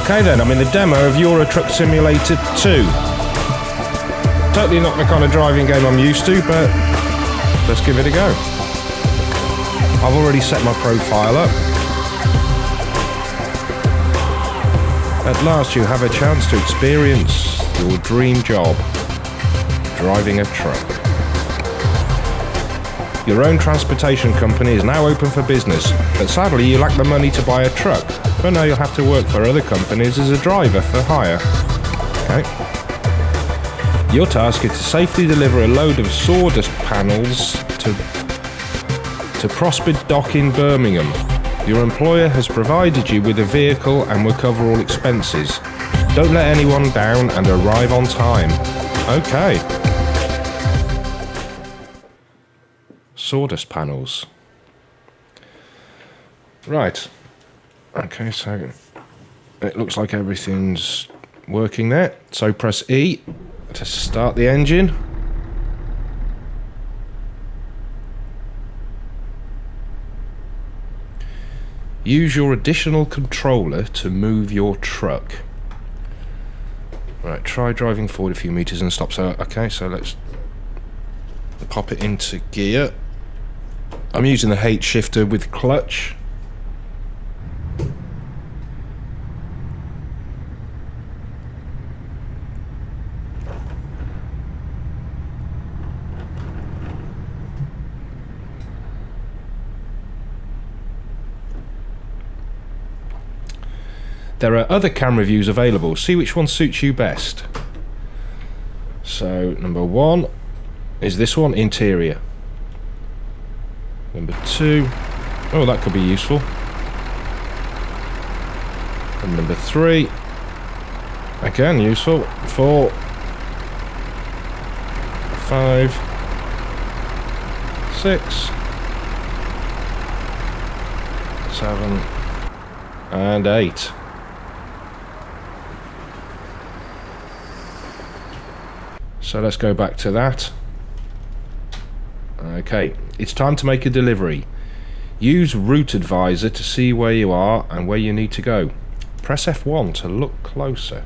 Okay then, I'm in the demo of Euro Truck Simulator 2. Totally not the kind of driving game I'm used to, but let's give it a go. I've already set my profile up. At last you have a chance to experience your dream job, driving a truck. Your own transportation company is now open for business, but sadly you lack the money to buy a truck. But now you'll have to work for other companies as a driver for hire. Okay. Your task is to safely deliver a load of sawdust panels to Prospered Dock in Birmingham. Your employer has provided you with a vehicle and will cover all expenses. Don't let anyone down and arrive on time. Okay. Sawdust panels. Right. Okay, so it looks like everything's working there. So press E to start the engine. Use your additional controller to move your truck. Right, try driving forward a few meters and stop. So, okay, so let's pop it into gear. I'm using the H shifter with clutch. There are other camera views available. See which one suits you best. So, number 1 is this one, interior. Number 2, oh, that could be useful. And number 3, again useful. 4, 5, 6, 7, and 8. So let's go back to that. Okay, it's time to make a delivery. Use Route Advisor to see where you are and where you need to go. Press F1 to look closer.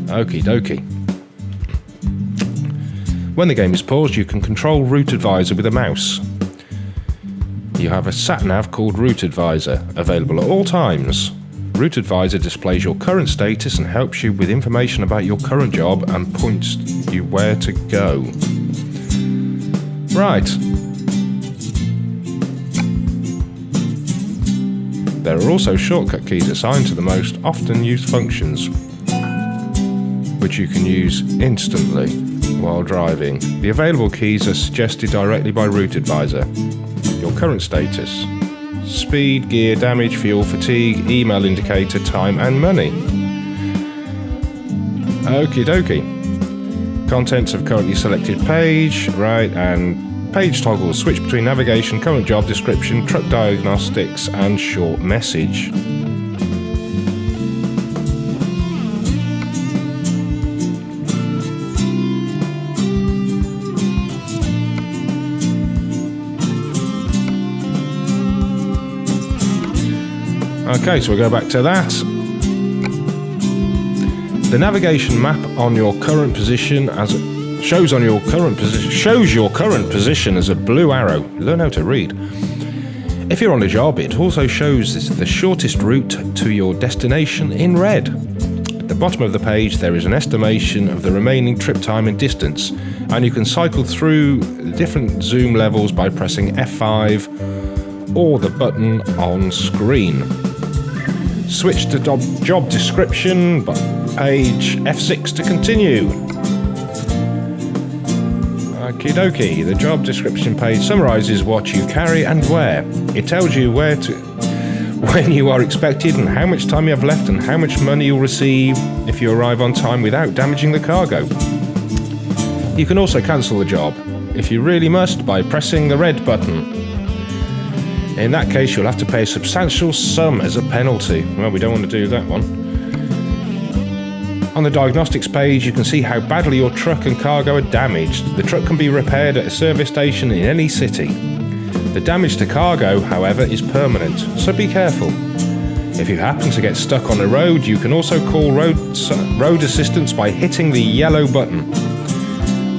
Okie dokie. When the game is paused, you can control Route Advisor with a mouse. You have a sat-nav called Route Advisor, available at all times. Route Advisor displays your current status and helps you with information about your current job and points you where to go. Right. There are also shortcut keys assigned to the most often used functions, which you can use instantly while driving. The available keys are suggested directly by Route Advisor. Your current status. Speed, gear, damage, fuel, fatigue, email indicator, time and money. Okie dokie. Contents of currently selected page, right, and page toggles. Switch between navigation, current job description, truck diagnostics and short message. Okay, so we'll go back to that. The navigation map on your current position shows your current position as a blue arrow. Learn how to read. If you're on a job, it also shows the shortest route to your destination in red. At the bottom of the page, there is an estimation of the remaining trip time and distance, and you can cycle through different zoom levels by pressing F5 or the button on screen. Switch to job description, page F6 to continue. Okie dokie, the job description page summarizes what you carry and where. It tells you when you are expected and how much time you have left and how much money you'll receive if you arrive on time without damaging the cargo. You can also cancel the job, if you really must, by pressing the red button. In that case, you'll have to pay a substantial sum as a penalty. Well, we don't want to do that one. On the diagnostics page, you can see how badly your truck and cargo are damaged. The truck can be repaired at a service station in any city. The damage to cargo, however, is permanent, so be careful. If you happen to get stuck on a road, you can also call road assistance by hitting the yellow button.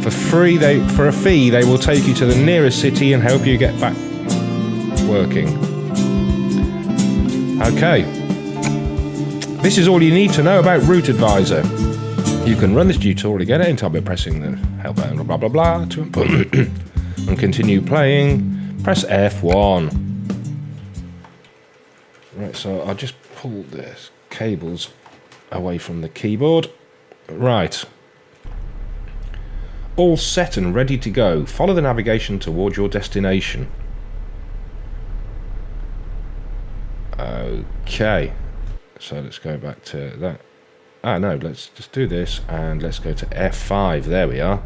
For a fee, they will take you to the nearest city and help you get back working. Okay. This is all you need to know about Route Advisor. You can run this tutorial again anytime by pressing the help button, blah blah blah, to input and continue playing. Press F1. Right, so I'll just pull the cables away from the keyboard. Right. All set and ready to go. Follow the navigation towards your destination. Okay. So let's go back to that. No, let's just do this and let's go to F5. There we are.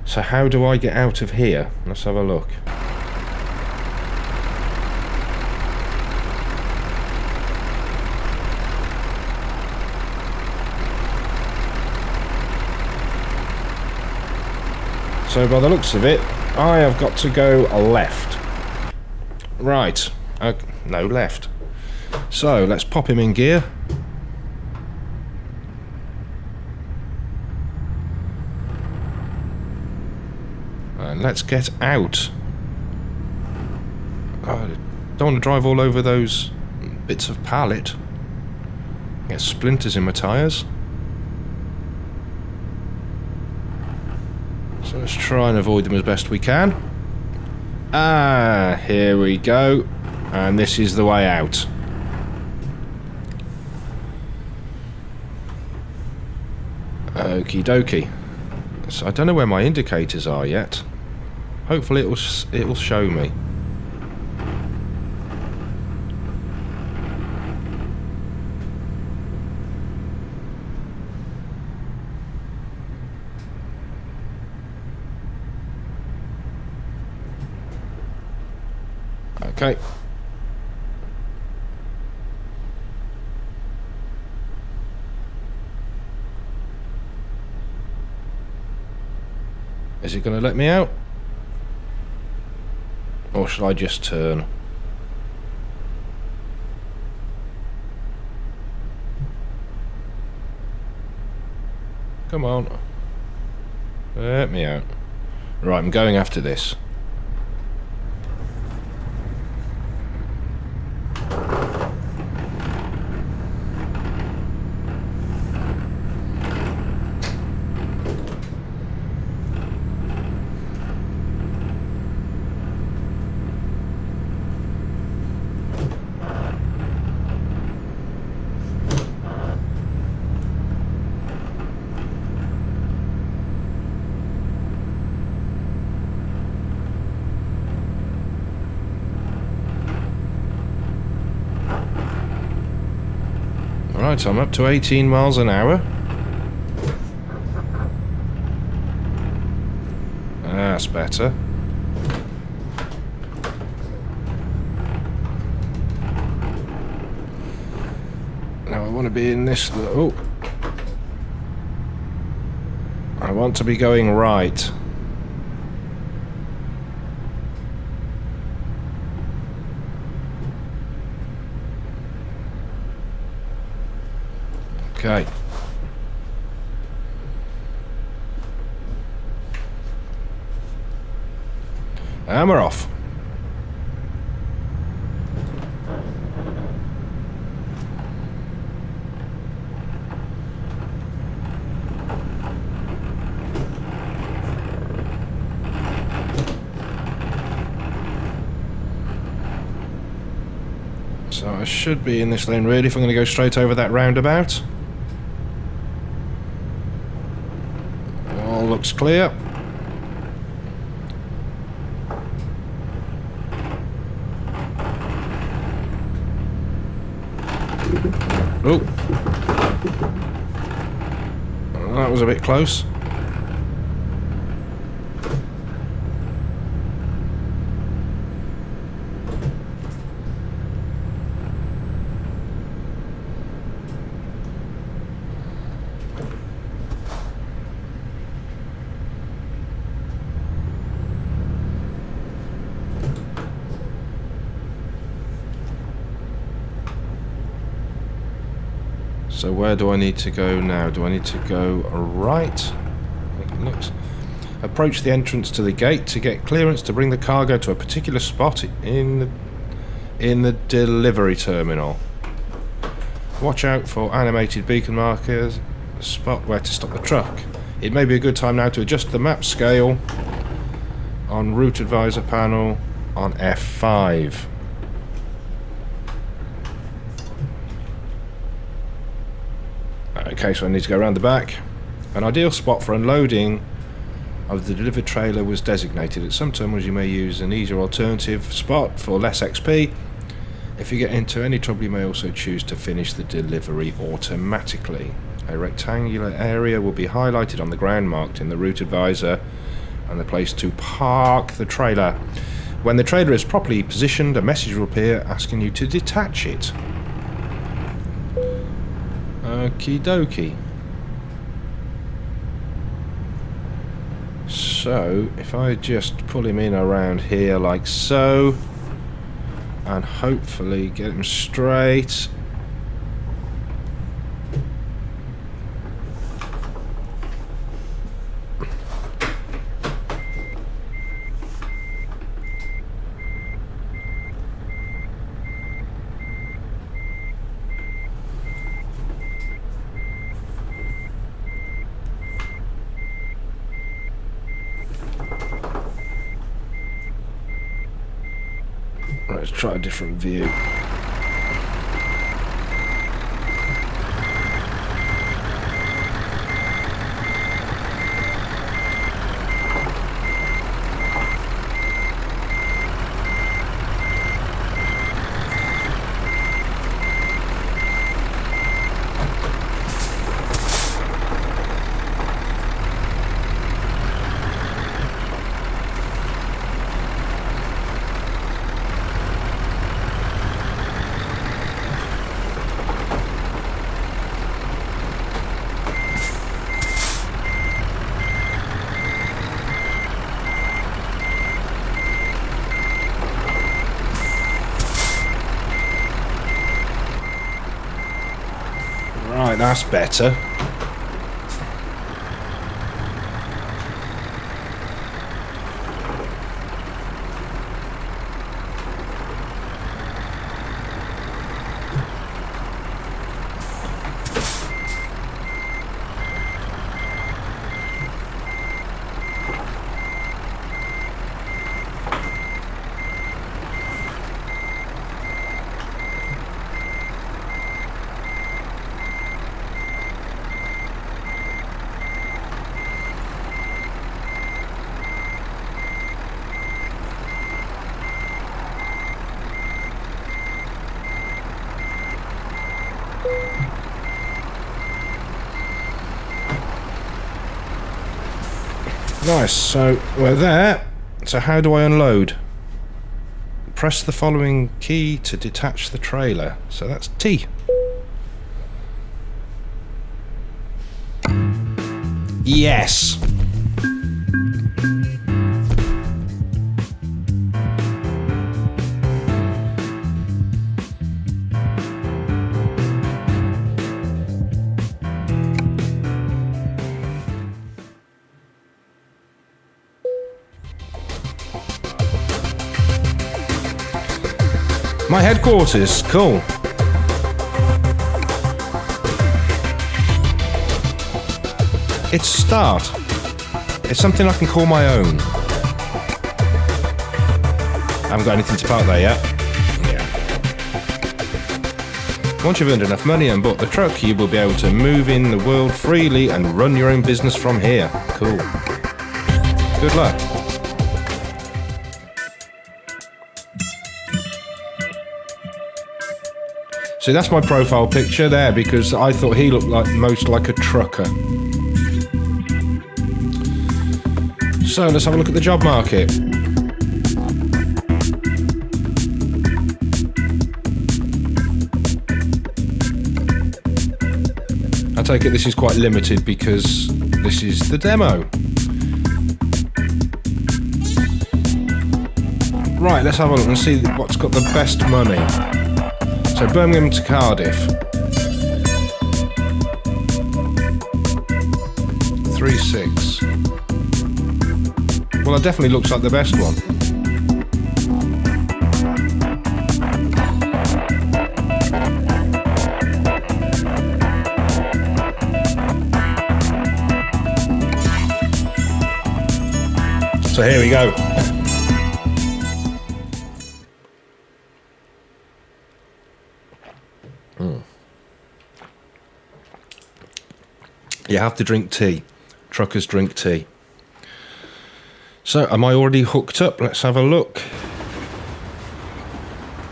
So how do I get out of here? Let's have a look. So by the looks of it, I have got to go left. Right. No, left. So let's pop him in gear. And let's get out. I don't want to drive all over those bits of pallet. Get splinters in my tyres. So let's try and avoid them as best we can. Here we go. And this is the way out. Okie dokie. So I don't know where my indicators are yet. Hopefully it will show me. Okay. Is it going to let me out? Or should I just turn? Come on. Let me out. Right, I'm going after this. Right, so I'm up to 18 miles an hour. That's better. Now I want to be in this... Oh! I want to be going right. Okay. And we're off. So I should be in this lane really if I'm going to go straight over that roundabout. All looks clear. Oh, that was a bit close. So where do I need to go now? Do I need to go right? It looks. Approach the entrance to the gate to get clearance to bring the cargo to a particular spot in the delivery terminal. Watch out for animated beacon markers. Spot where to stop the truck. It may be a good time now to adjust the map scale on Route Advisor panel on F5. Okay, so I need to go around the back. An ideal spot for unloading of the delivered trailer was designated. At some terminals you may use an easier alternative spot for less XP. If you get into any trouble you may also choose to finish the delivery automatically. A rectangular area will be highlighted on the ground marked in the Route Advisor and the place to park the trailer. When the trailer is properly positioned, a message will appear asking you to detach it. Okie dokie. So, if I just pull him in around here like so, and hopefully get him straight. Let's try a different view. Right, that's better. Nice, so we're there. So how do I unload? Press the following key to detach the trailer. So that's T. Yes! My headquarters, cool. It's start. It's something I can call my own. I haven't got anything to park there yet. Yeah. Once you've earned enough money and bought the truck, you will be able to move in the world freely and run your own business from here. Cool. Good luck. So that's my profile picture there because I thought he looked most like a trucker. So let's have a look at the job market. I take it this is quite limited because this is the demo. Right, let's have a look and see what's got the best money. So Birmingham to Cardiff. 36. Well, it definitely looks like the best one. So here we go. You have to drink tea. Truckers drink tea. So, am I already hooked up? Let's have a look.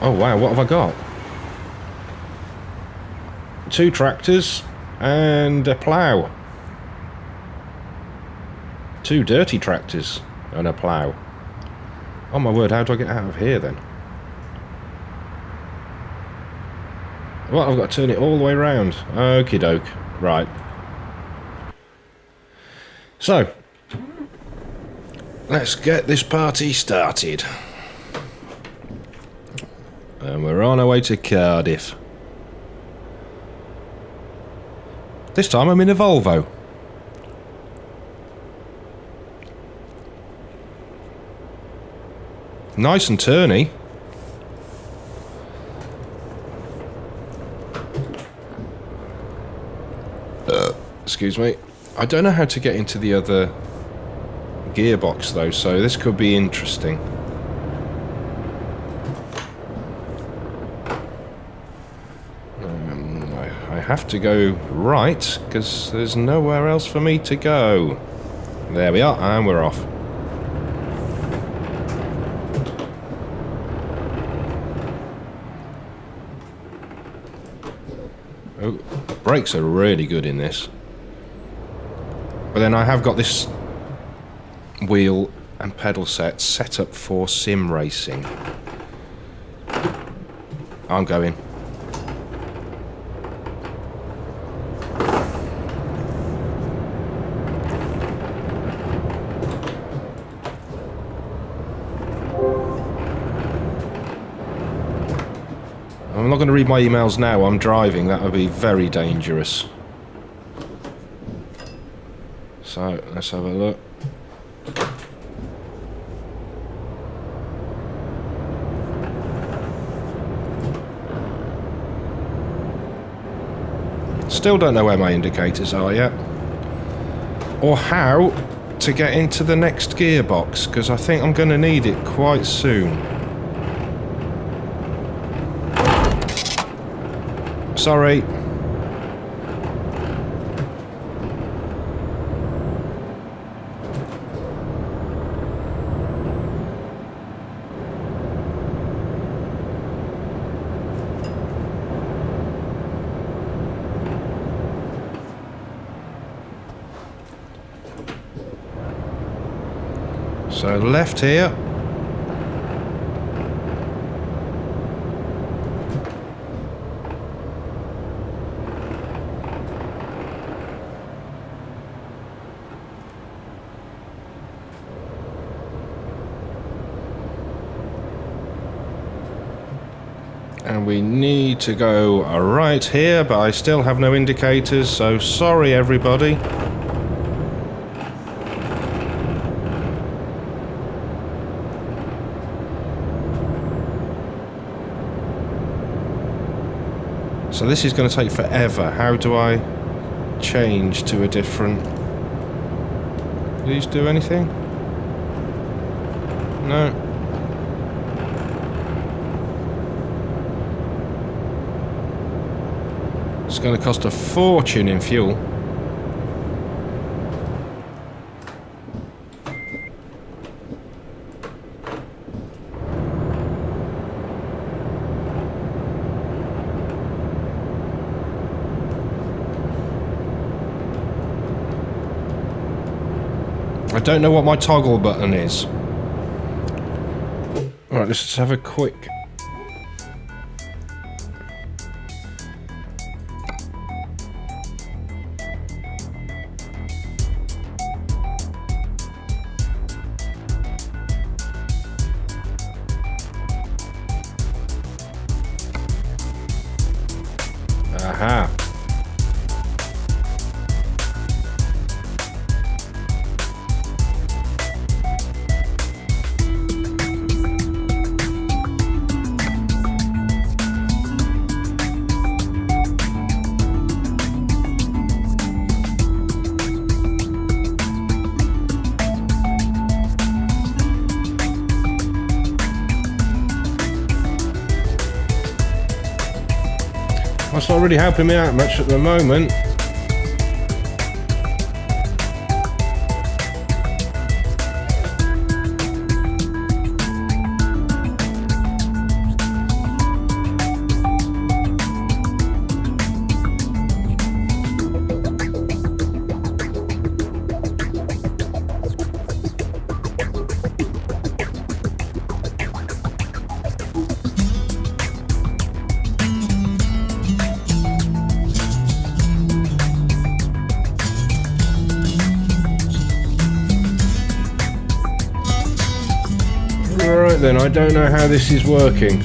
Oh wow, what have I got? 2 tractors and a plough. 2 dirty tractors and a plough. Oh my word, how do I get out of here then? Well, I've got to turn it all the way around. Okie doke. Right. So, let's get this party started. And we're on our way to Cardiff. This time I'm in a Volvo. Nice and turny. Excuse me. I don't know how to get into the other gearbox though, so this could be interesting. I have to go right because there's nowhere else for me to go. There we are, and we're off. Oh, brakes are really good in this. But then I have got this wheel and pedal set up for sim racing. I'm going. I'm not going to read my emails now, I'm driving, that would be very dangerous. So, let's have a look. Still don't know where my indicators are yet. Or how to get into the next gearbox, because I think I'm going to need it quite soon. Sorry. So left here. And we need to go right here, but I still have no indicators, so sorry everybody. So this is going to take forever. How do I change to a different... Do these do anything? No. It's going to cost a fortune in fuel. I don't know what my toggle button is. Alright, let's just have a quick... Aha. That's not really helping me out much at the moment. Right then, I don't know how this is working.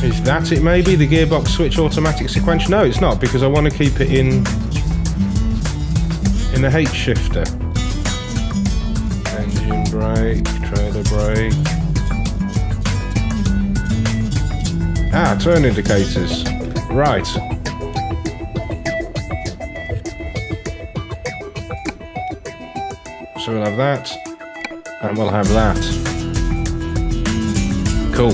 Is that it maybe? The gearbox switch automatic sequential? No, it's not, because I want to keep it in the H shifter. Engine brake, trailer brake. Ah, turn indicators. Right. So we'll have that, and we'll have that. Cool.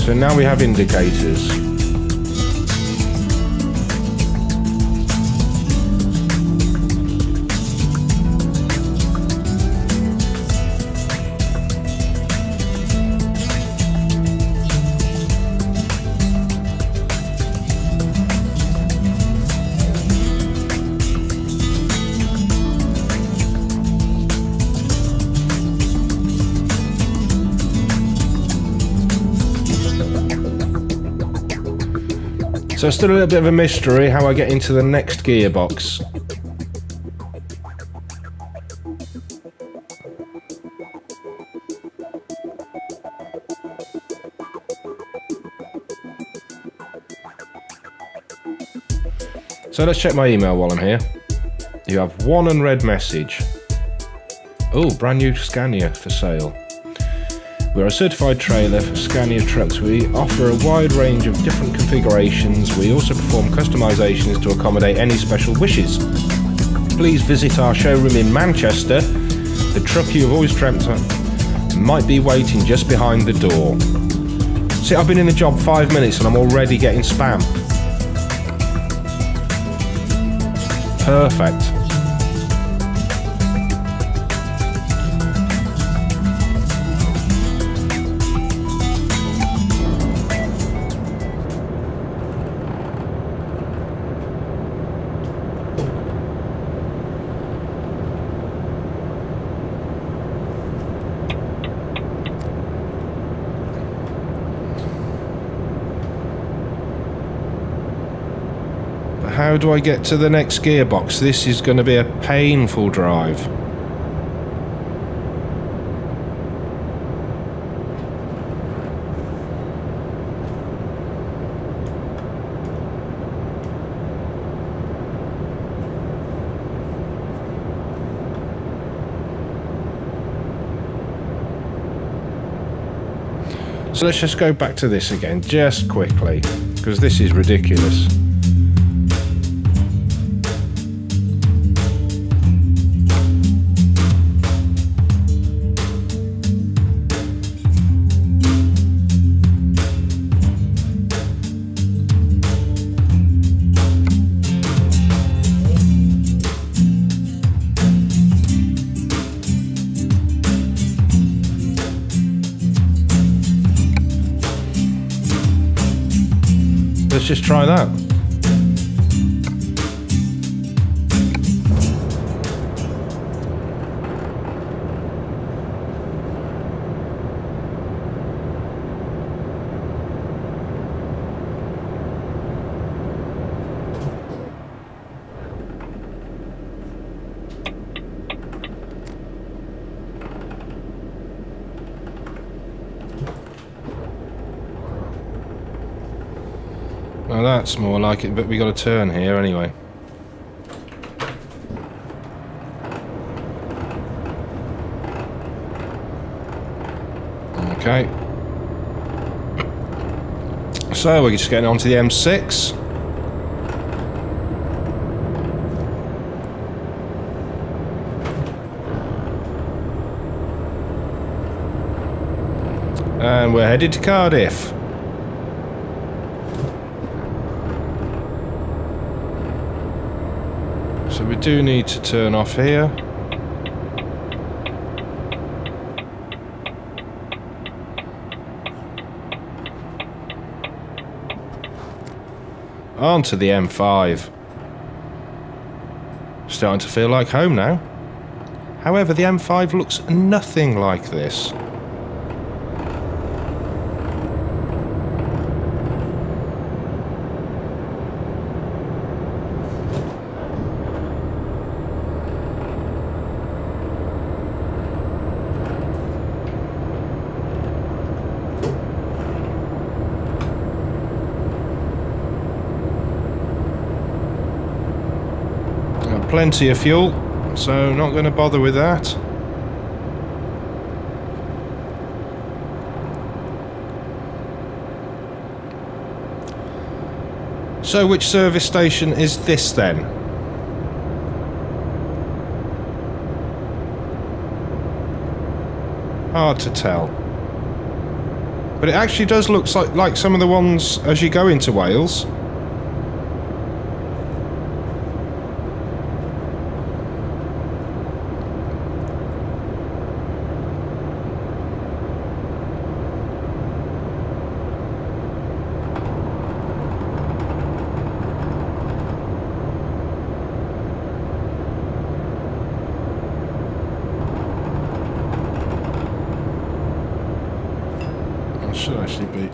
So now we have indicators. So still a little bit of a mystery how I get into the next gearbox. So let's check my email while I'm here. You have one unread message. Oh, brand new Scania for sale. We're a certified trailer for Scania trucks. We offer a wide range of different configurations. We also perform customizations to accommodate any special wishes. Please visit our showroom in Manchester. The truck you have always dreamt of might be waiting just behind the door. See, I've been in the job 5 minutes and I'm already getting spam. Perfect. How do I get to the next gearbox? This is going to be a painful drive. So let's just go back to this again, just quickly, because this is ridiculous. Let's just try that. Well, that's more like it, but we got a turn here anyway. Okay. So we're just getting onto the M6. And we're headed to Cardiff. So we do need to turn off here. On to the M5. Starting to feel like home now. However, the M5 looks nothing like this. Got plenty of fuel, so not going to bother with that. So which service station is this then? Hard to tell. But it actually does look like some of the ones as you go into Wales. Should actually be.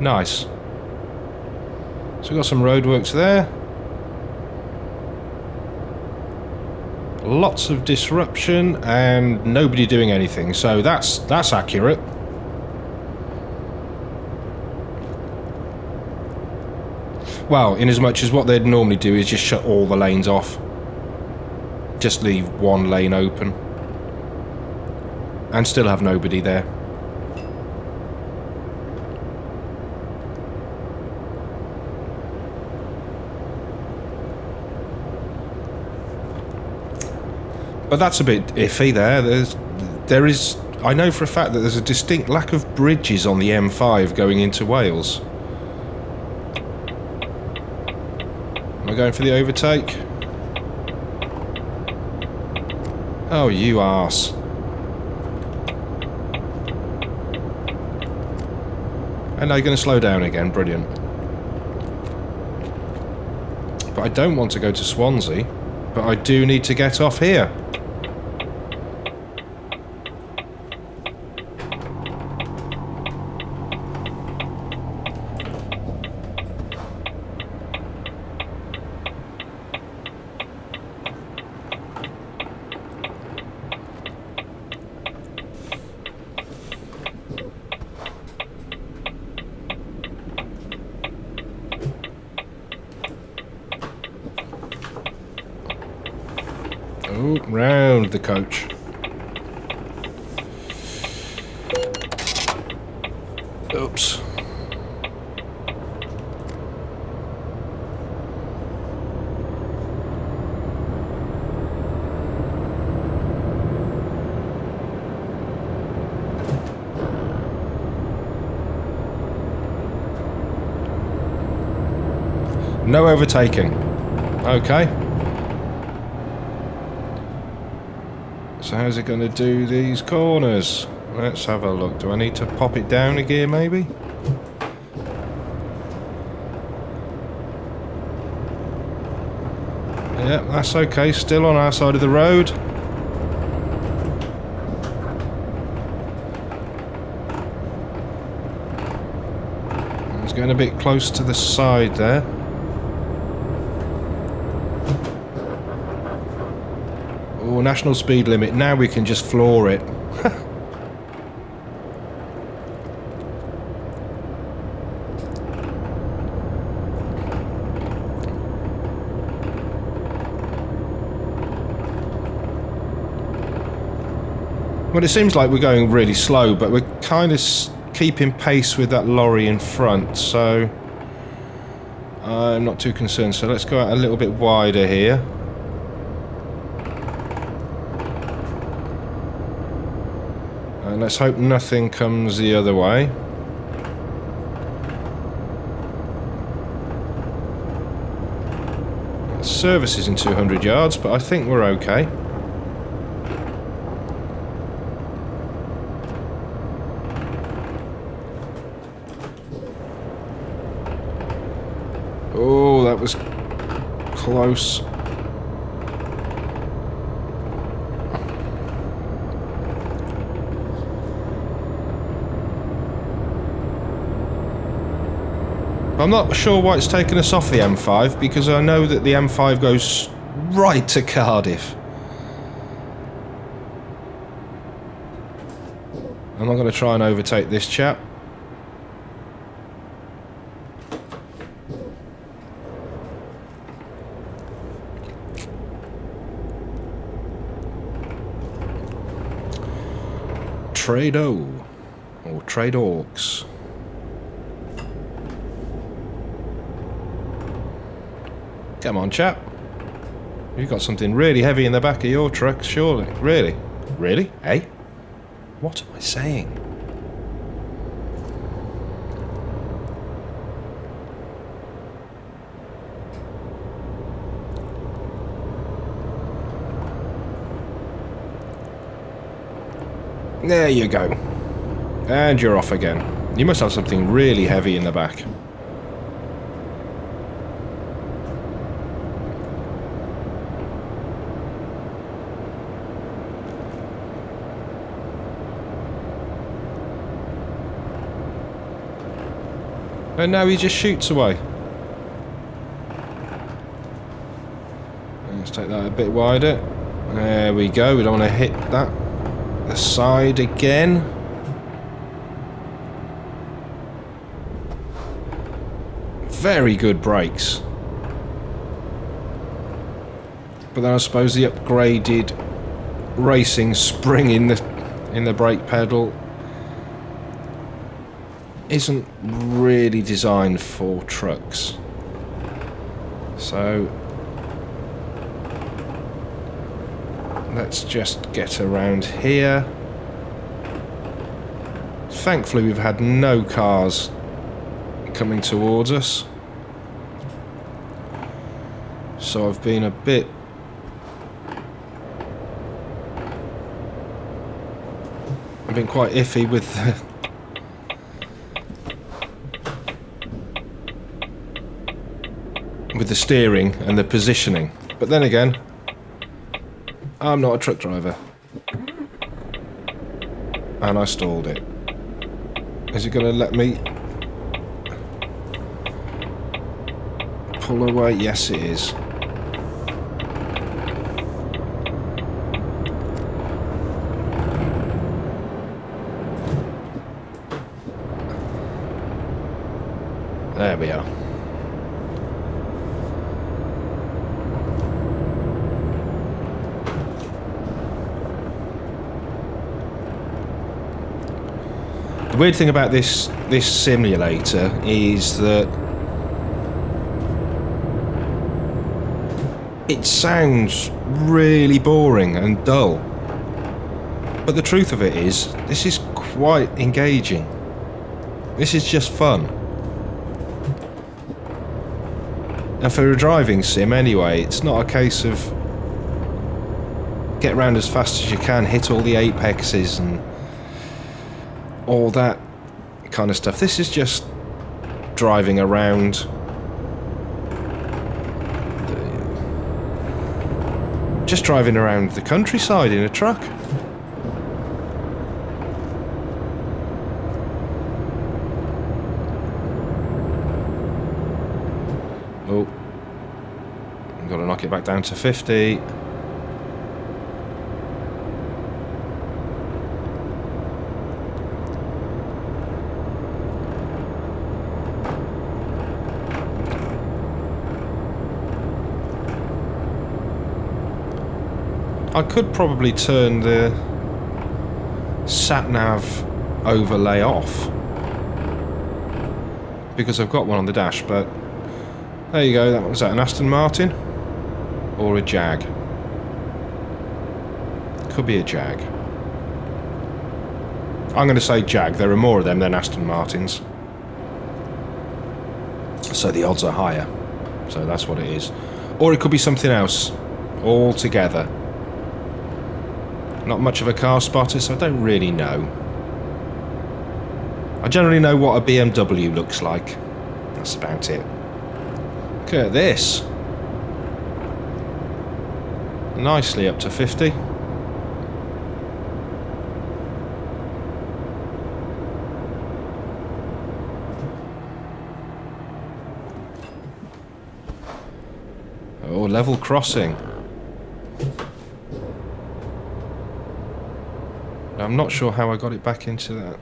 Nice. So we've got some roadworks there. Lots of disruption and nobody doing anything. So that's accurate. Well, in as much as what they'd normally do is just shut all the lanes off. Just leave one lane open. And still have nobody there. But that's a bit iffy there is, I know for a fact that there's a distinct lack of bridges on the M5 going into Wales. Am I going for the overtake? Oh, you arse. And now you're going to slow down again, brilliant. But I don't want to go to Swansea, but I do need to get off here. Oh, round the coach. Oops. No overtaking. Okay. So how's it going to do these corners? Let's have a look. Do I need to pop it down a gear maybe? Yeah, that's okay. Still on our side of the road. It's getting a bit close to the side there. Oh, national speed limit. Now we can just floor it. Well, it seems like we're going really slow, but we're kind of keeping pace with that lorry in front, so I'm not too concerned. So let's go out a little bit wider here. And let's hope nothing comes the other way. Service is in 200 yards, but I think we're okay. Oh, that was close. I'm not sure why it's taken us off the M5, because I know that the M5 goes right to Cardiff. I'm not going to try and overtake this chap. Trado, or Trade Orcs. Come on, chap. You've got something really heavy in the back of your truck, surely. Really? Really? Eh? What am I saying? There you go. And you're off again. You must have something really heavy in the back. And now he just shoots away. Let's take that a bit wider. There we go. We don't want to hit that. The side again. Very good brakes. But then I suppose the upgraded racing spring in the brake pedal isn't really designed for trucks. So let's just get around here. Thankfully we've had no cars coming towards us, so I've been a bit quite iffy with the steering and the positioning. But then again, I'm not a truck driver. And I stalled it. Is it going to let me pull away? Yes, it is. There we are. The weird thing about this simulator is that it sounds really boring and dull, but the truth of it is this is quite engaging. This is just fun. And for a driving sim anyway, it's not a case of get around as fast as you can, hit all the apexes and all that kind of stuff. This is just driving around, just driving around the countryside in a truck. Oh, I've got to knock it back down to 50. I could probably turn the sat-nav overlay off, because I've got one on the dash, but there you go. Was that an Aston Martin? Or a Jag? Could be a Jag. I'm going to say Jag. There are more of them than Aston Martins, so the odds are higher. So that's what it is. Or it could be something else altogether. Not much of a car spotter, so I don't really know. I generally know what a BMW looks like. That's about it. Look at this. Nicely up to 50. Oh, level crossing. I'm not sure how I got it back into that.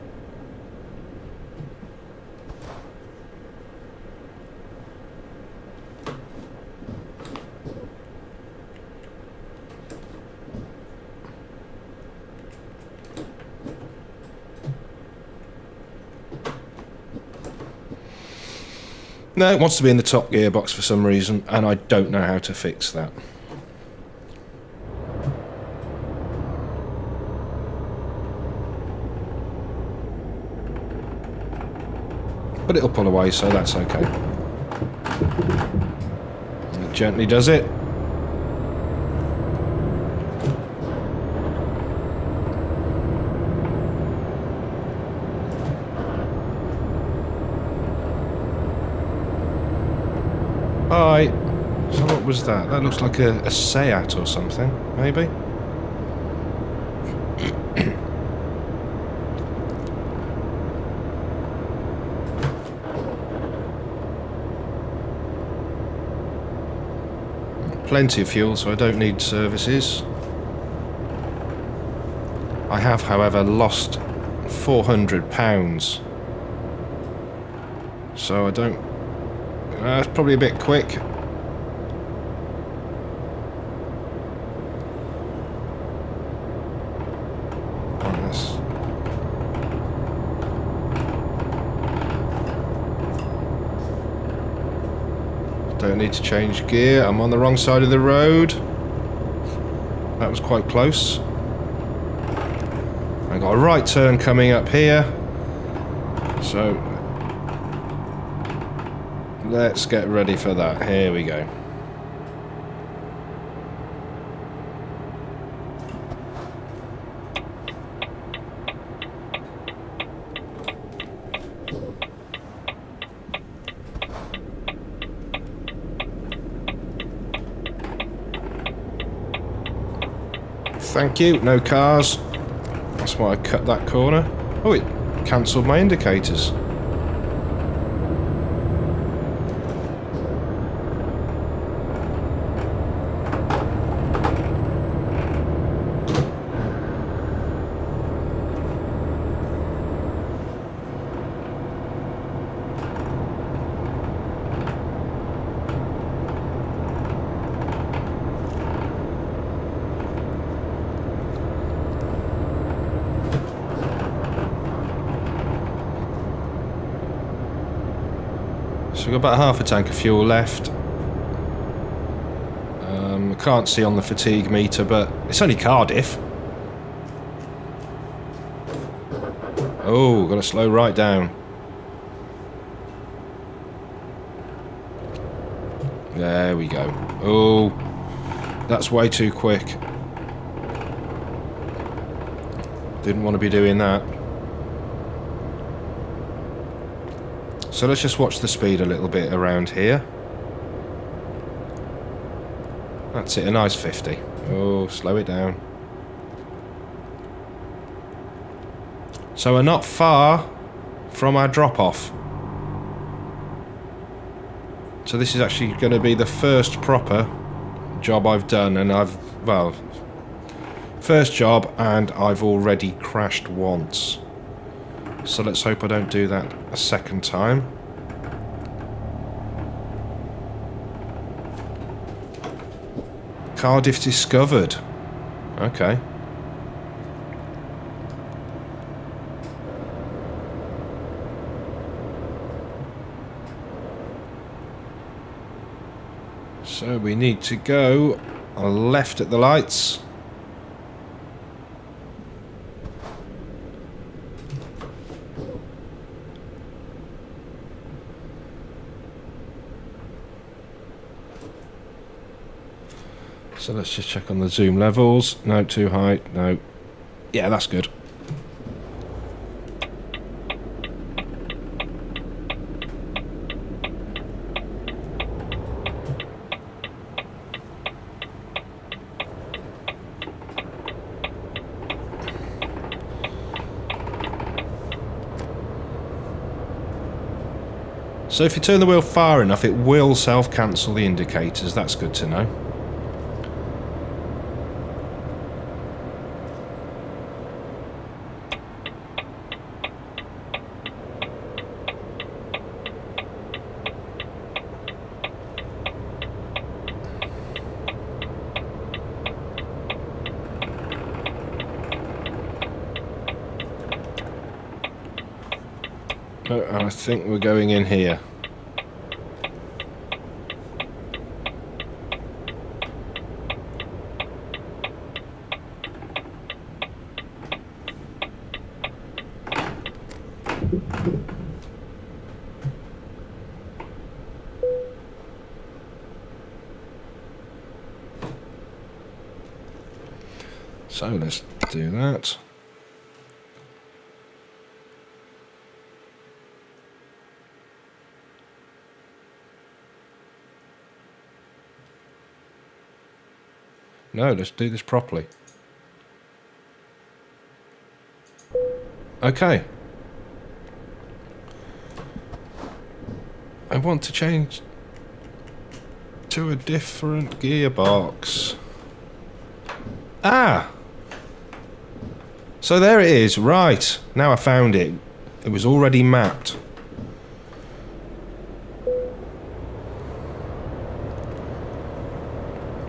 No, it wants to be in the top gearbox for some reason, and I don't know how to fix that. But it'll pull away, so that's okay. It gently does it. Hi. So what was that? That looks like a Seat or something, maybe? Plenty of fuel, so I don't need services. I have, however, lost £400. So I don't... It's probably a bit quick. Don't need to change gear. I'm on the wrong side of the road. That was quite close. I got a right turn coming up here. So let's get ready for that. Here we go. Thank you, no cars. That's why I cut that corner. Oh, it cancelled my indicators. So we've got about half a tank of fuel left. I can't see on the fatigue meter, but it's only Cardiff. Oh, got to slow right down. There we go. Oh, that's way too quick. Didn't want to be doing that. So let's just watch the speed a little bit around here. That's it, a nice 50. Oh, slow it down. So we're not far from our drop-off. So this is actually going to be the first proper job I've done, and well, first job, and I've already crashed once. So let's hope I don't do that a second time. Cardiff discovered. Okay. So we need to go left at the lights. So let's just check on the zoom levels. No, too high. No. Yeah, that's good. So if you turn the wheel far enough, it will self-cancel the indicators. That's good to know. Oh, and I think we're going in here. So let's do that. No, let's do this properly. Okay. I want to change to a different gearbox. Ah! So there it is, right. Now I found it. It was already mapped.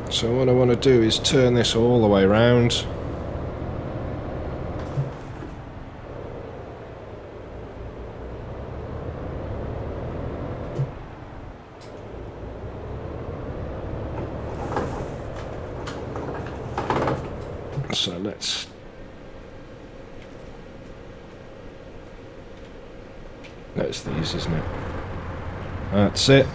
So what I want to do is turn this all the way around. So that's these, isn't it? That's it.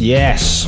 Yes.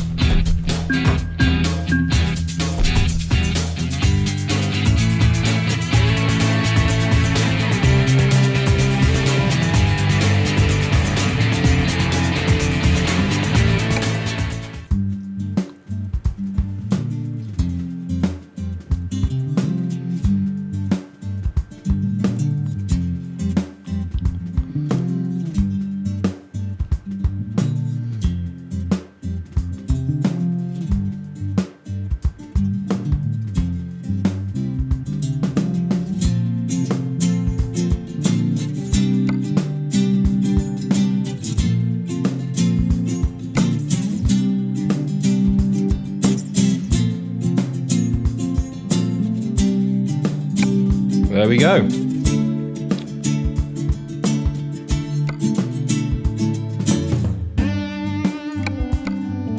There we go.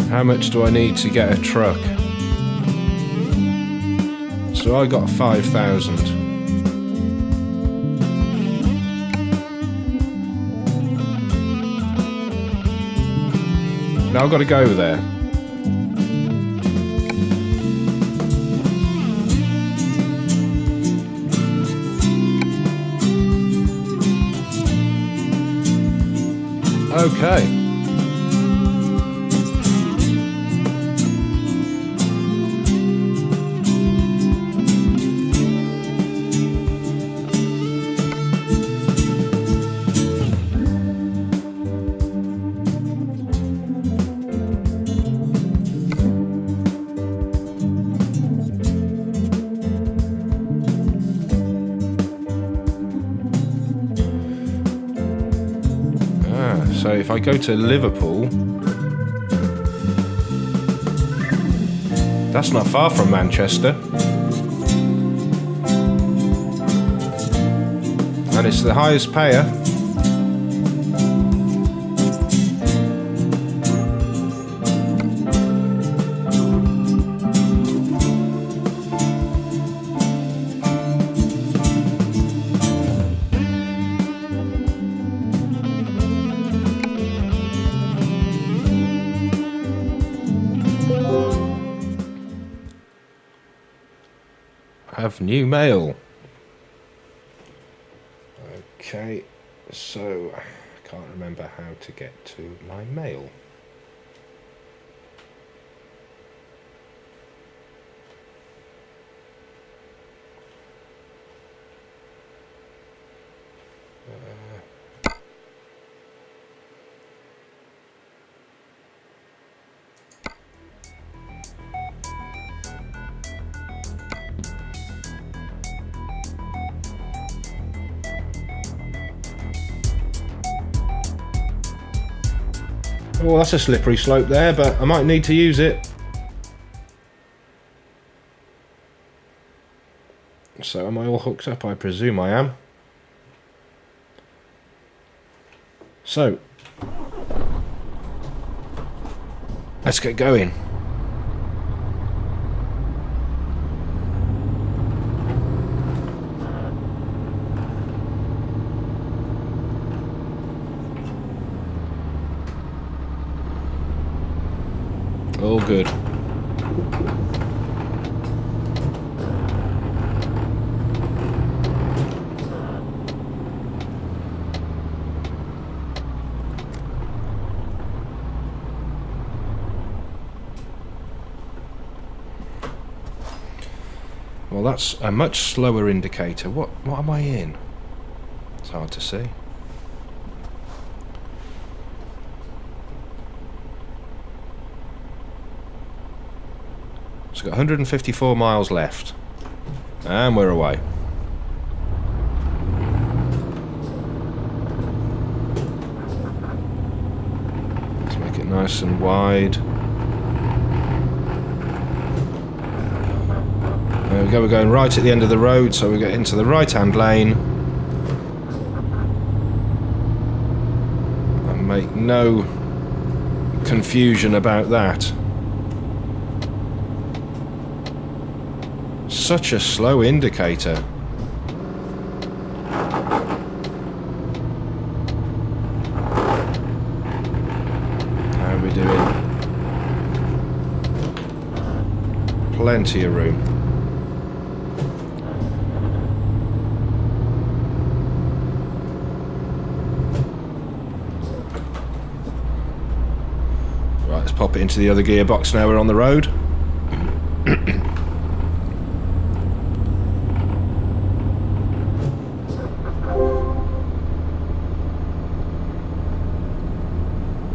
How much do I need to get a truck? So I got 5,000. Now I've got to go there. Okay. So if I go to Liverpool, that's not far from Manchester. And it's the highest payer. Have new mail. Okay, so I can't remember how to get to my mail. Well, that's a slippery slope there, but I might need to use it. So am I all hooked up? I presume I am. So, let's get going. All good. Well, that's a much slower indicator. What am I in? It's hard to see. It's got 154 miles left. And we're away. Let's make it nice and wide. There we go, we're going right at the end of the road, so we get into the right-hand lane. And make no confusion about that. Such a slow indicator. How are we doing? plenty of room. Right, let's pop it into the other gearbox now we're on the road.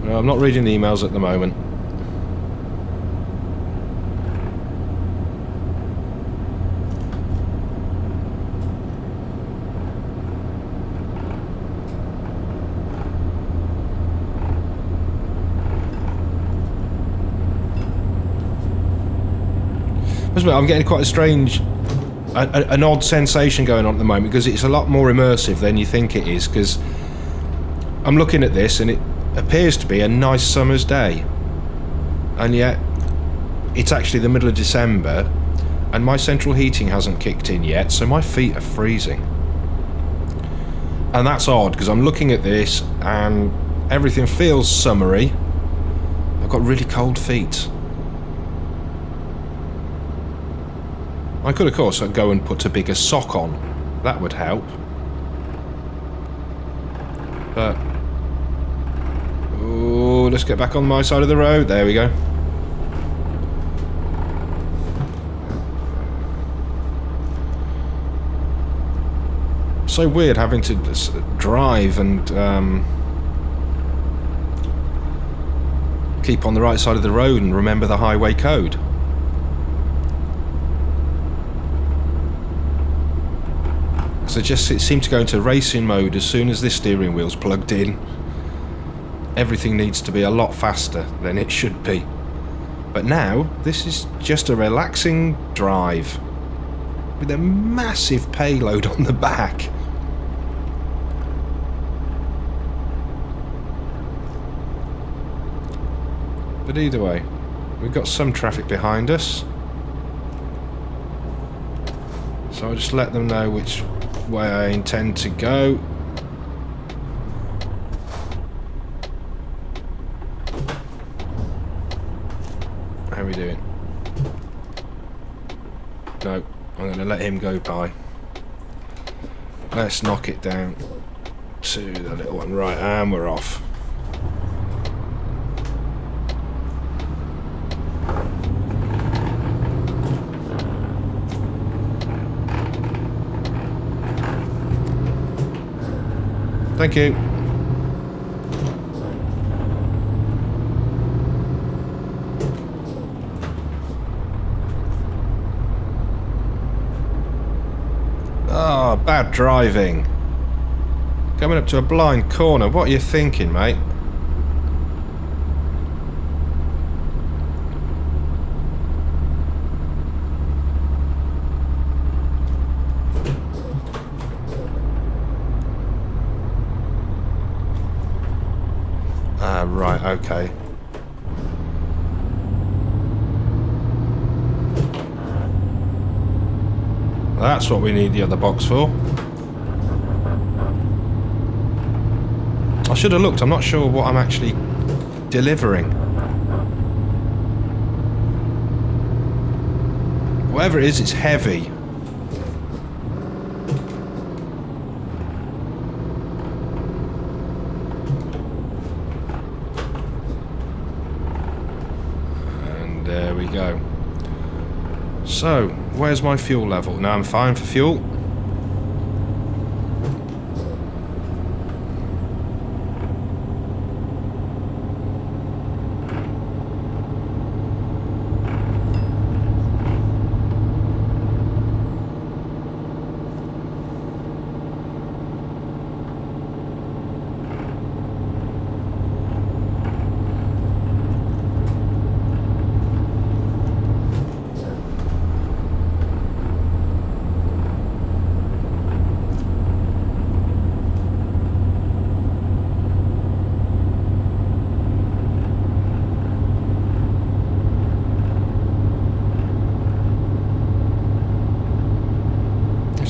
No, I'm not reading the emails at the moment. I'm getting quite a strange, an odd sensation going on at the moment, because it's a lot more immersive than you think it is, because I'm looking at this and it appears to be a nice summer's day, and yet it's actually the middle of December and my central heating hasn't kicked in yet, so my feet are freezing. And that's odd, because I'm looking at this and everything feels summery. I've got really cold feet. I could, of course, go and put a bigger sock on. That would help. But... oh, let's get back on my side of the road. There we go. So weird having to drive and keep on the right side of the road and remember the highway code. So it seemed to go into racing mode as soon as this steering wheel's plugged in. Everything needs to be a lot faster than it should be. But now, this is just a relaxing drive with a massive payload on the back. But either way, we've got some traffic behind us. So I'll just let them know which way I intend to go. How are we doing? No, I'm going to let him go by. Let's knock it down to the little one. Right, and we're off. Thank you. Oh, bad driving. Coming up to a blind corner. What are you thinking, mate? Right, okay. That's what we need the other box for. I should have looked. I'm not sure what I'm actually delivering. Whatever it is, it's heavy. There we go. So, where's my fuel level? Now I'm fine for fuel.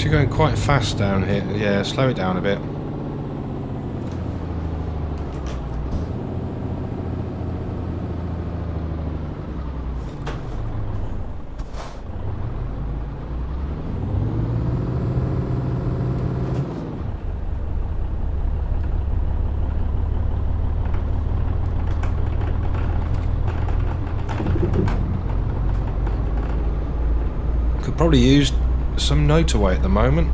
You're going quite fast down here. Yeah, slow it down a bit. Probably use some motorway at the moment.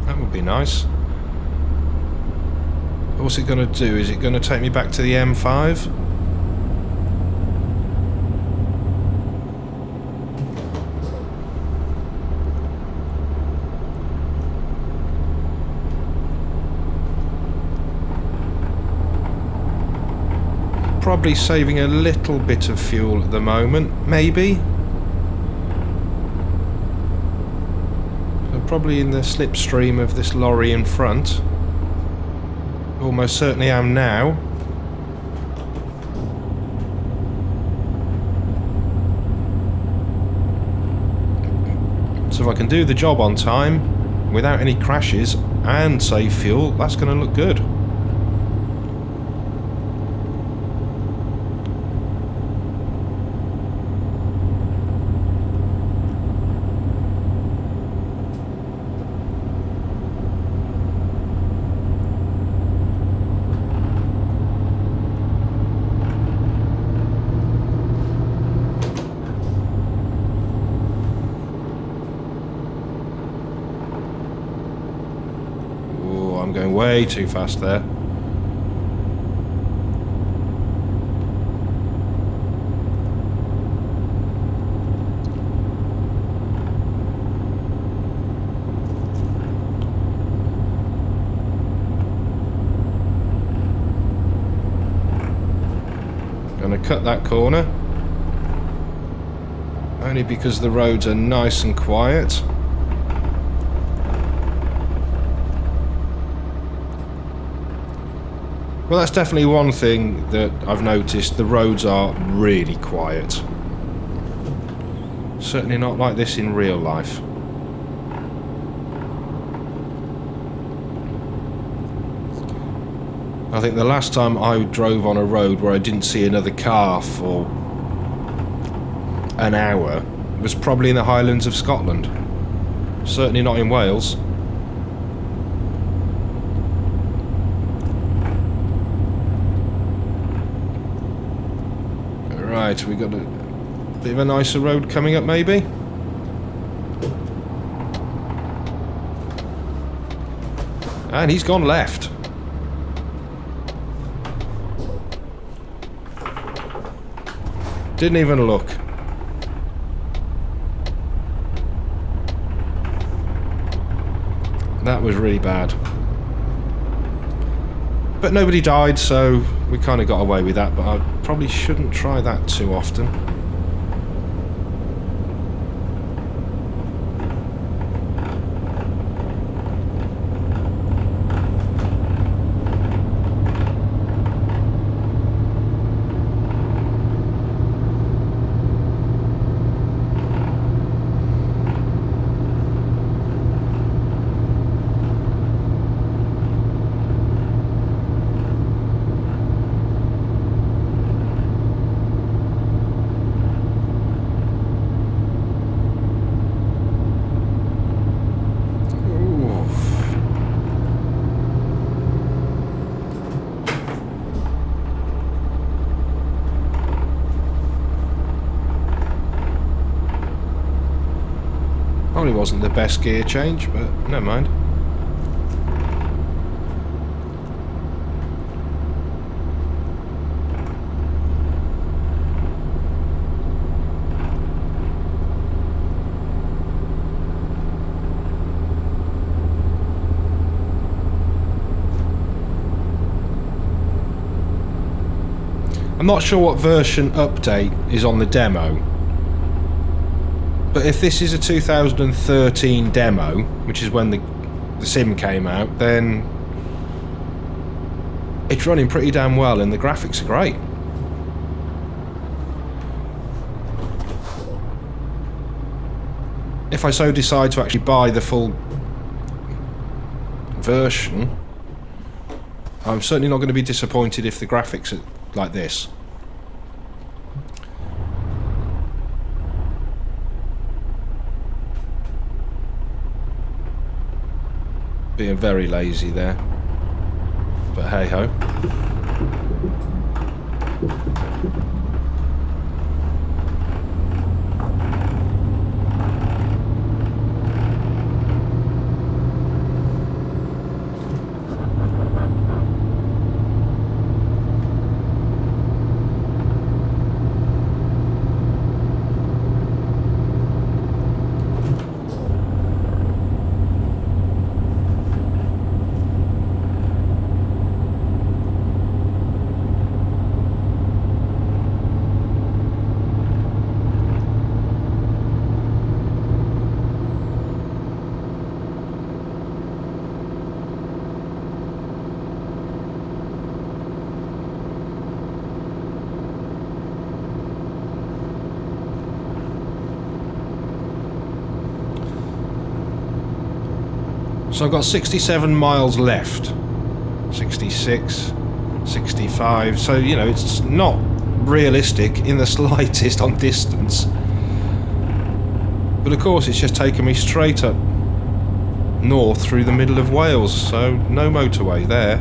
That would be nice. What's it going to do? Is it going to take me back to the M5? Probably saving a little bit of fuel at the moment, maybe. So probably in the slipstream of this lorry in front. Almost certainly am now. So if I can do the job on time without any crashes and save fuel, that's going to look good. I'm going way too fast there. Gonna cut that corner. Only because the roads are nice and quiet. Well, that's definitely one thing that I've noticed. The roads are really quiet. Certainly not like this in real life. I think the last time I drove on a road where I didn't see another car for an hour was probably in the Highlands of Scotland. Certainly not in Wales. Right, we got a bit of a nicer road coming up, maybe. And he's gone left. Didn't even look. That was really bad. But nobody died, so we kind of got away with that, but I probably shouldn't try that too often. Probably wasn't the best gear change, but never mind. I'm not sure what version update is on the demo. But if this is a 2013 demo, which is when the sim came out, then it's running pretty damn well and the graphics are great. If I so decide to actually buy the full version, I'm certainly not going to be disappointed if the graphics are like this. Being very lazy there, but hey ho. So I've got 67 miles left. 66, 65. So, you know, it's not realistic in the slightest on distance. But of course, it's just taken me straight up north through the middle of Wales. So, no motorway there.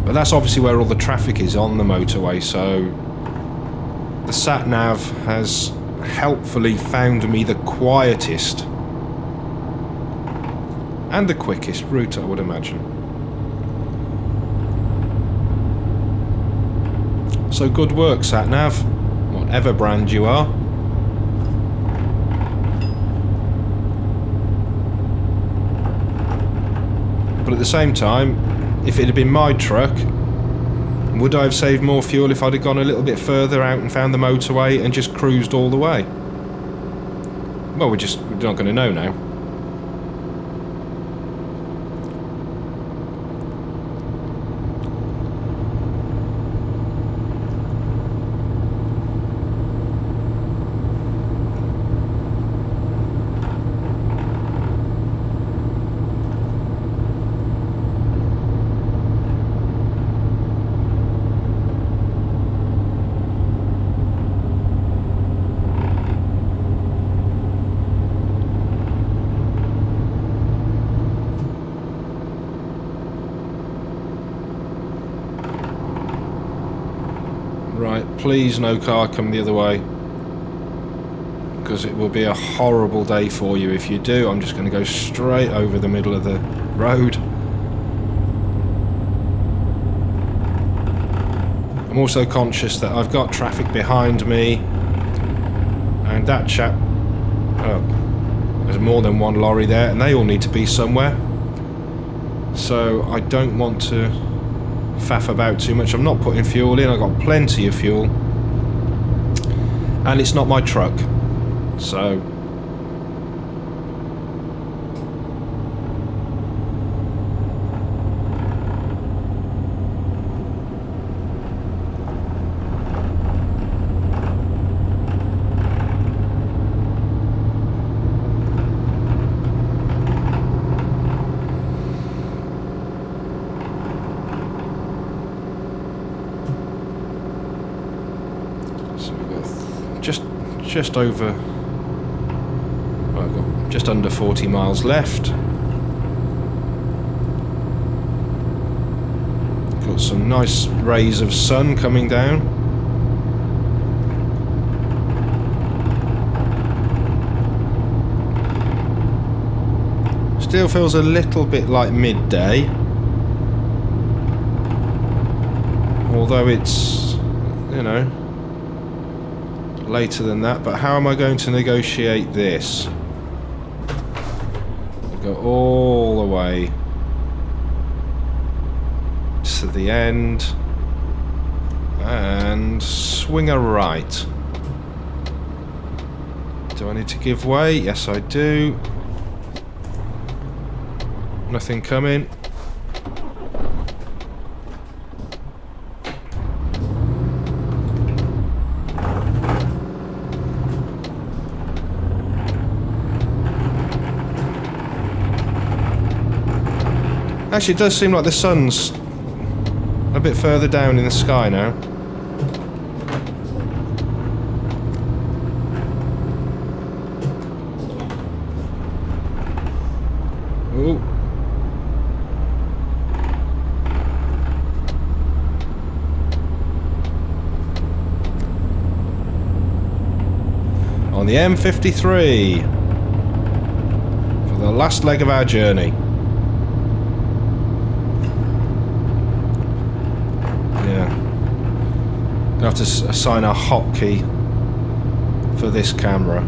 But that's obviously where all the traffic is on the motorway, so the sat-nav has helpfully found me the quietest and the quickest route, I would imagine. So good work, sat-nav, whatever brand you are. But at the same time, if it had been my truck, would I have saved more fuel if I'd have gone a little bit further out and found the motorway and just cruised all the way? Well, we're not going to know now. Right, please no car come the other way, because it will be a horrible day for you if you do. I'm just going to go straight over the middle of the road. I'm also conscious that I've got traffic behind me, and that chap, there's more than one lorry there, and they all need to be somewhere. So I don't want to faff about too much. I'm not putting fuel in, I've got plenty of fuel, and it's not my truck, so just over, well, I've got just under 40 miles left. Got some nice rays of sun coming down. Still feels a little bit like midday, although it's, you know, later than that. But how am I going to negotiate this? I'll go all the way to the end and swing a right. Do I need to give way? Yes, I do. Nothing coming. Actually, it does seem like the sun's a bit further down in the sky now. Ooh. On the M53 for the last leg of our journey. I have to assign a hotkey for this camera.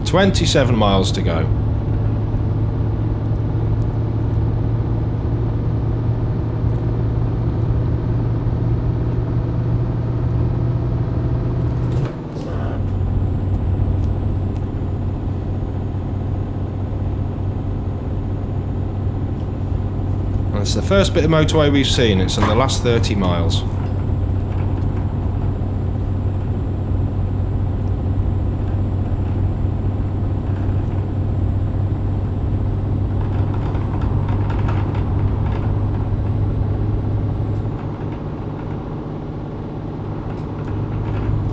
"27 miles to go." That's the first bit of motorway we've seen. It's in the last 30 miles.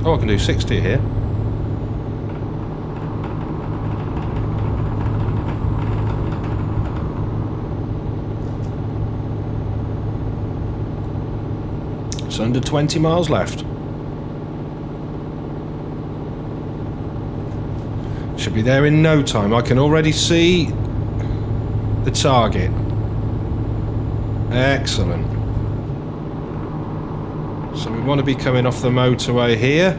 Oh, I can do 60 here. It's under 20 miles left. Should be there in no time. I can already see the target. Excellent. So we want to be coming off the motorway here.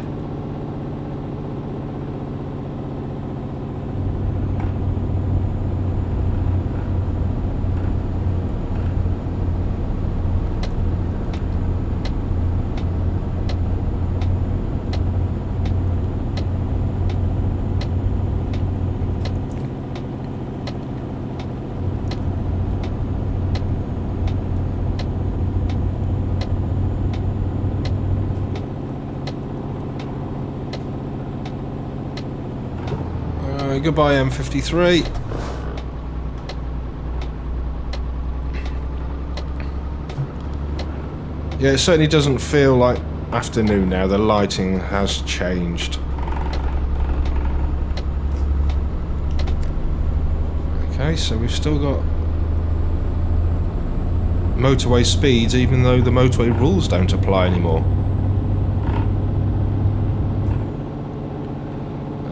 Goodbye M53. Yeah, it certainly doesn't feel like afternoon now. The lighting has changed. Okay, so we've still got motorway speeds even though the motorway rules don't apply anymore.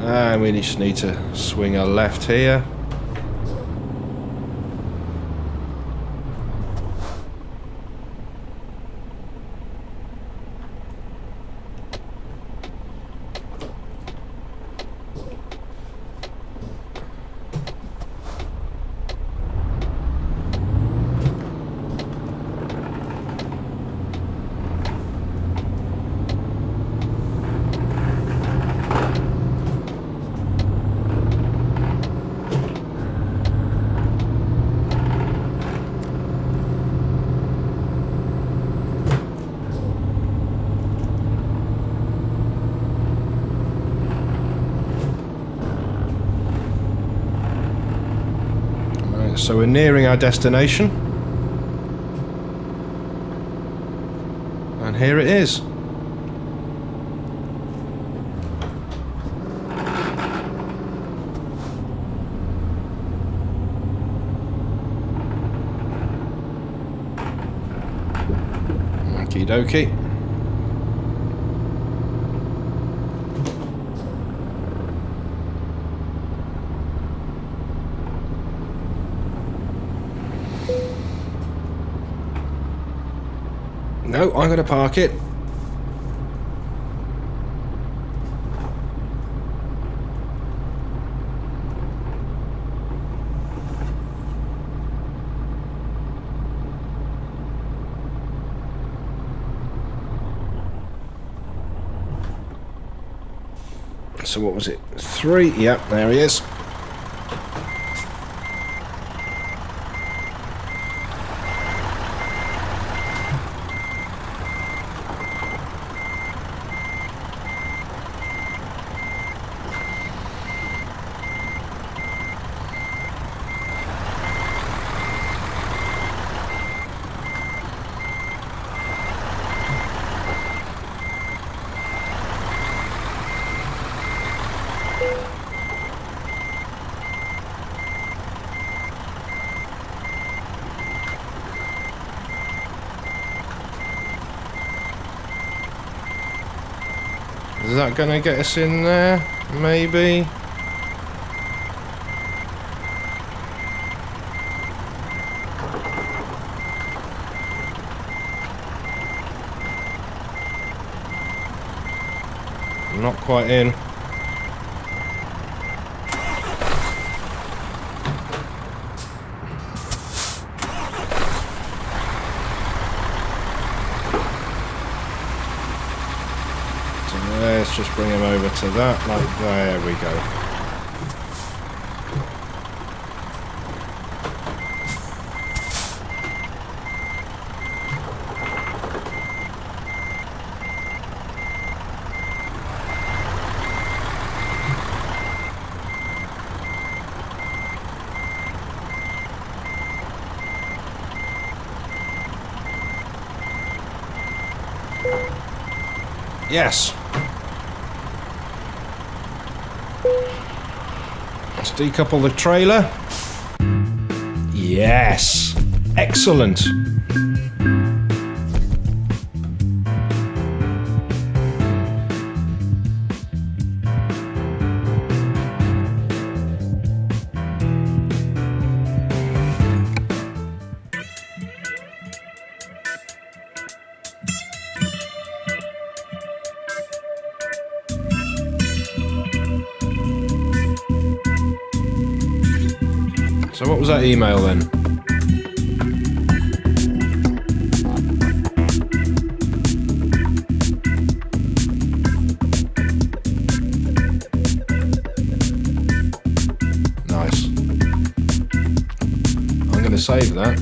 And we just need to swing a left here. So we're nearing our destination. And here it is. Okie dokie. No, I'm going to park it. So what was it? 3? Yep, there he is. Is that going to get us in there? Maybe. Not quite in. Let's just bring him over to that, like, there we go. Yes. Let's decouple the trailer. Yes. Excellent. So what was that email then? Nice. I'm going to save that.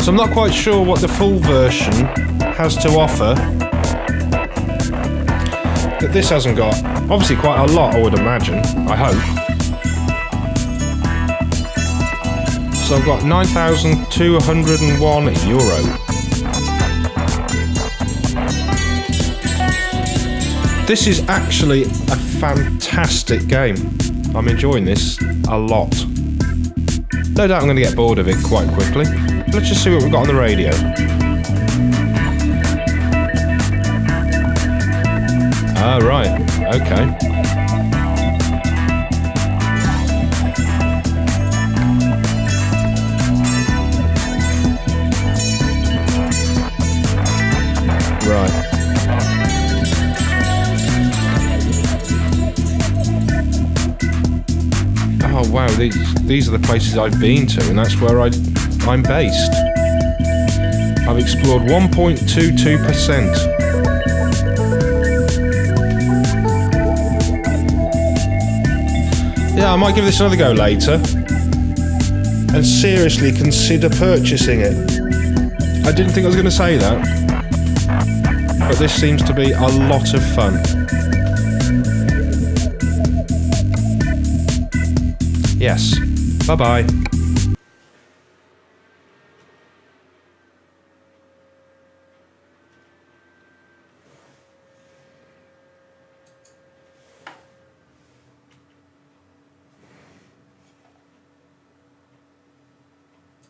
So I'm not quite sure what the full version has to offer. That this hasn't got. Obviously quite a lot, I would imagine. I hope. So I've got €9,201. This is actually a fantastic game. I'm enjoying this a lot. No doubt I'm going to get bored of it quite quickly. Let's just see what we've got on the radio. Ah, right. Okay. Right. Oh wow, these are the places I've been to, and that's where I'm based. I've explored 1.22%. Yeah, I might give this another go later and seriously consider purchasing it. I didn't think I was going to say that, but this seems to be a lot of fun. Yes. Bye-bye.